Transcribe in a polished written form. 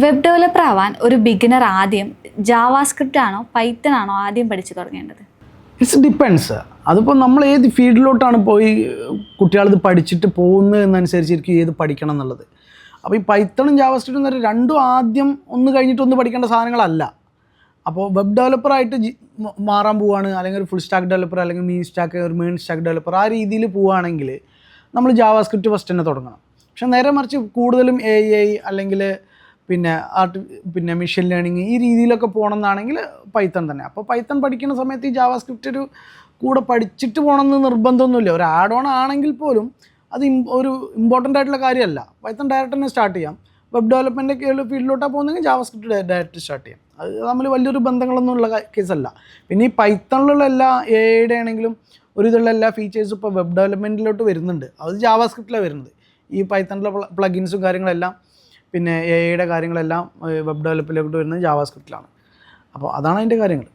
Web developer ആവാൻ ഒരു beginner ആദ്യം ജാവാസ്ക്രിപ്റ്റ് ആണോ പൈത്തൺ ആണോ ആദ്യം പഠിച്ചു തുടങ്ങേണ്ടത്? It's depends. അതിപ്പോൾ നമ്മൾ ഏത് ഫീൽഡിലോട്ടാണ് പോയി കുട്ടികളിത് പഠിച്ചിട്ട് പോകുന്നത് എന്നനുസരിച്ചിരിക്കും ഏത് പഠിക്കണം എന്നുള്ളത്. അപ്പോൾ ഈ പൈത്തണും ജാവാസ്ക്രിപ്റ്റും എന്ന് രണ്ടും ആദ്യം ഒന്ന് കഴിഞ്ഞിട്ട് ഒന്ന് പഠിക്കേണ്ട സാധനങ്ങളല്ല. അപ്പോൾ വെബ് ഡെവലപ്പറായിട്ട് മാറാൻ പോവുകയാണ്, അല്ലെങ്കിൽ ഒരു ഫുൾ സ്റ്റാക്ക് ഡെവലപ്പർ, അല്ലെങ്കിൽ ഒരു മെയിൻ സ്റ്റാക്ക് ഡെവലപ്പർ, ആ രീതിയിൽ പോവുകയാണെങ്കിൽ നമ്മൾ ജാവാസ്ക്രിപ്റ്റ് ഫസ്റ്റ് തന്നെ തുടങ്ങണം. പക്ഷേ നേരെ മറിച്ച് കൂടുതലും AI അല്ലെങ്കിൽ പിന്നെ മെഷീൻ ലേണിംഗ് ഈ രീതിയിലൊക്കെ പോകണം എന്നാണെങ്കിൽ പൈത്തൺ തന്നെ. അപ്പോൾ പൈത്തൺ പഠിക്കുന്ന സമയത്ത് ഈ ജാവാസ്ക്രിപ്റ്റ് ഒരു കൂടെ പഠിച്ചിട്ട് പോകണമെന്ന് നിർബന്ധമൊന്നുമില്ല. ഒരു ആഡ് ഓൺ ആണെങ്കിൽ പോലും അത് ഒരു ഇമ്പോർട്ടൻ്റ് ആയിട്ടുള്ള കാര്യമല്ല. പൈത്തൺ ഡയറക്റ്റ് തന്നെ സ്റ്റാർട്ട് ചെയ്യാം. വെബ് ഡെവലപ്മെൻറ്റ് ഫീൽഡിലോട്ടാണ് പോകുന്നതെങ്കിൽ ജാവാസ്ക്രിപ്റ്റ് ഡയറക്റ്റ് സ്റ്റാർട്ട് ചെയ്യാം. അത് തമ്മിൽ വലിയൊരു ബന്ധങ്ങളൊന്നും ഉള്ള കേസല്ല. പിന്നെ ഈ പൈത്തണിലുള്ള എല്ലാ AI ആണെങ്കിലും ഒരു ഇതുള്ള എല്ലാ ഫീച്ചേഴ്സും ഇപ്പോൾ വെബ് ഡെവലപ്മെൻറ്റിലോട്ട് വരുന്നുണ്ട്. അത് ജാവാസ്ക്രിപ്റ്റിലാണ് വരുന്നത്. ഈ പൈത്തണിലെ പ്ലഗിൻസും കാര്യങ്ങളെല്ലാം പിന്നെ AI കാര്യങ്ങളെല്ലാം വെബ് ഡെവലപ്പിലോട്ട് വരുന്നത് ജാവാസ്ക്രിപ്റ്റിലാണ്. അപ്പോൾ അതാണ് അതിൻ്റെ കാര്യങ്ങൾ.